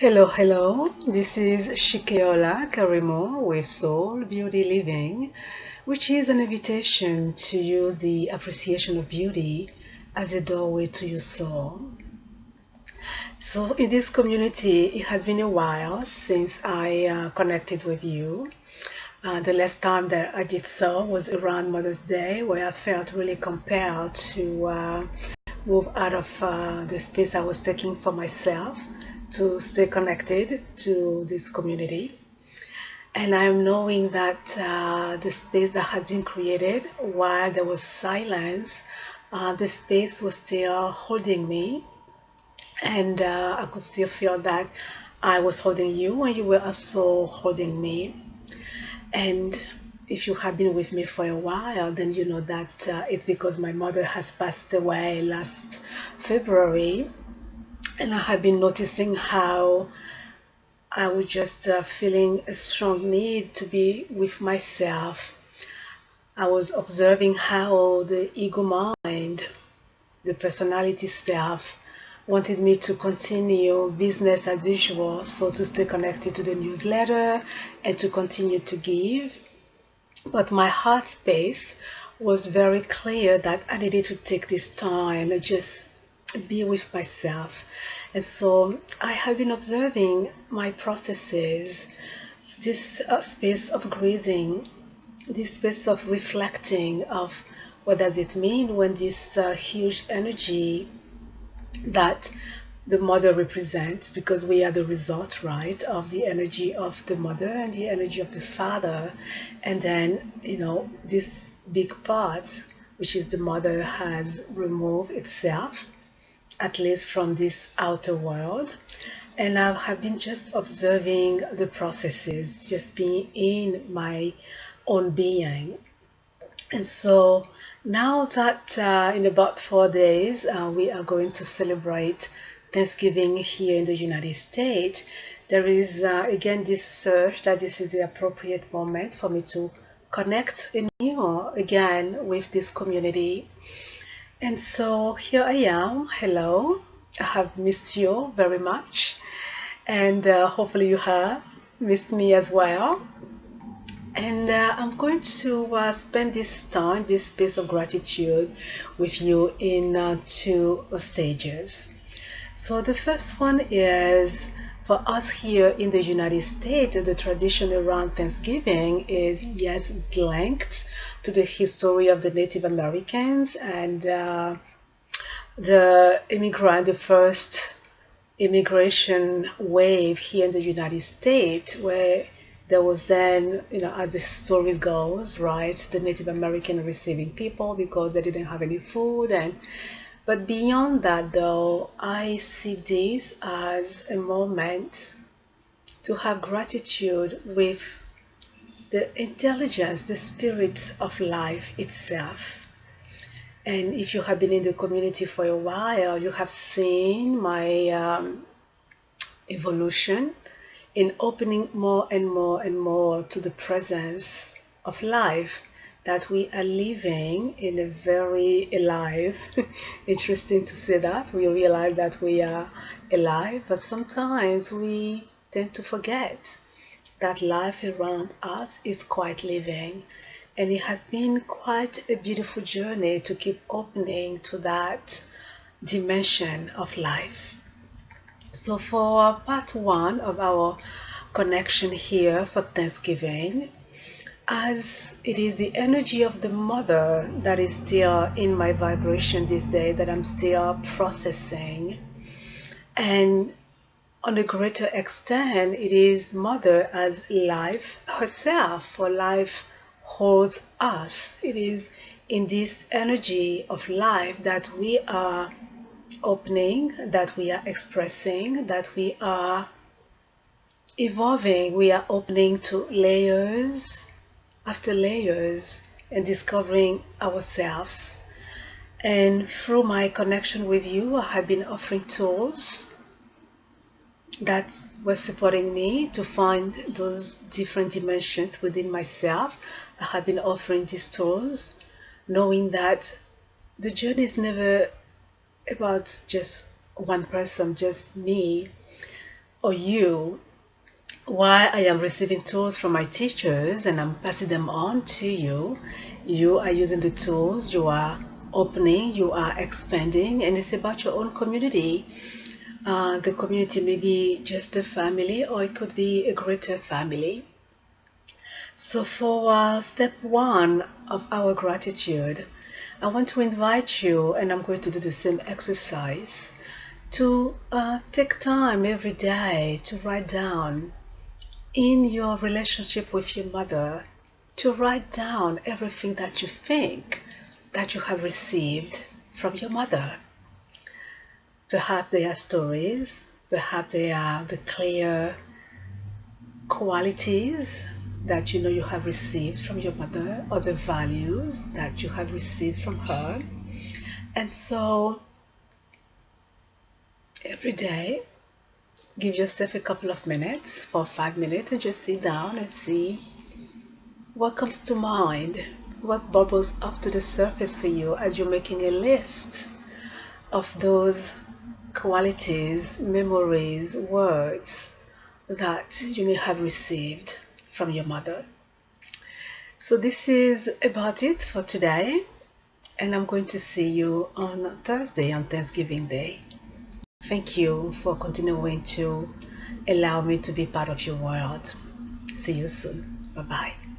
Hello. This is Shikeola Karimo with Soul Beauty Living, which is an invitation to use the appreciation of beauty as a doorway to your soul. So, in this community, it has been a while since I connected with you. The last time that I did so was around Mother's Day, where I felt really compelled to move out of the space I was taking for myself to stay connected to this community. And I'm knowing that the space that has been created while there was silence, the space was still holding me, and I could still feel that I was holding you, and you were also holding me. And if you have been with me for a while, then you know that it's because my mother has passed away last February, and I have been noticing how I was just feeling a strong need to be with myself. I was observing how the ego mind, the personality self, wanted me to continue business as usual, so to stay connected to the newsletter and to continue to give. But my heart space was very clear that I needed to take this time and just be with myself. And so I have been observing my processes, this space of breathing, this space of reflecting of what does it mean when this huge energy that the mother represents, because we are the result, right, of the energy of the mother and the energy of the father. And then, this big part, which is the mother, has removed itself, at least from this outer world. And I have been just observing the processes, just being in my own being. And so now that in about 4 days we are going to celebrate Thanksgiving here in the United States, there is again this search that this is the appropriate moment for me to connect anew again with this community. And so here I am. Hello. I have missed you very much, and hopefully you have missed me as well. And I'm going to spend this time, this space of gratitude with you in two stages. So the first one is for us here in the United States, the tradition around Thanksgiving is, yes, it's linked to the history of the Native Americans and the first immigration wave here in the United States, where there was then, as the story goes, right, the Native American receiving people because they didn't have any food. But beyond that, though, I see this as a moment to have gratitude with the intelligence, the spirit of life itself. And if you have been in the community for a while, you have seen my evolution in opening more and more and more to the presence of life, that we are living in a very alive, interesting to say that, we realize that we are alive, but sometimes we tend to forget that life around us is quite living. And it has been quite a beautiful journey to keep opening to that dimension of life. So for part one of our connection here for Thanksgiving, as it is the energy of the mother that is still in my vibration this day, that I'm still processing. And on a greater extent, it is mother as life herself, for life holds us. It is in this energy of life that we are opening, that we are expressing, that we are evolving, we are opening to layers after layers and discovering ourselves. And through my connection with you, I have been offering tools that were supporting me to find those different dimensions within myself. I have been offering these tools, knowing that the journey is never about just one person, just me. or you, while I am receiving tools from my teachers and I'm passing them on to you, you are using the tools, you are opening, you are expanding, and it's about your own community. The community may be just a family, or it could be a greater family. So for step one of our gratitude, I want to invite you, and I'm going to do the same exercise, to take time every day to write down in your relationship with your mother, to write down everything that you think that you have received from your mother. Perhaps they are stories, perhaps they are the clear qualities that you know you have received from your mother, or the values that you have received from her. And so every day, give yourself a couple of minutes, for 5 minutes, and just sit down and see what comes to mind, what bubbles up to the surface for you as you're making a list of those qualities, memories, words that you may have received from your mother. So this is about it for today, and I'm going to see you on Thursday, on Thanksgiving Day. Thank you for continuing to allow me to be part of your world. See you soon. Bye-bye.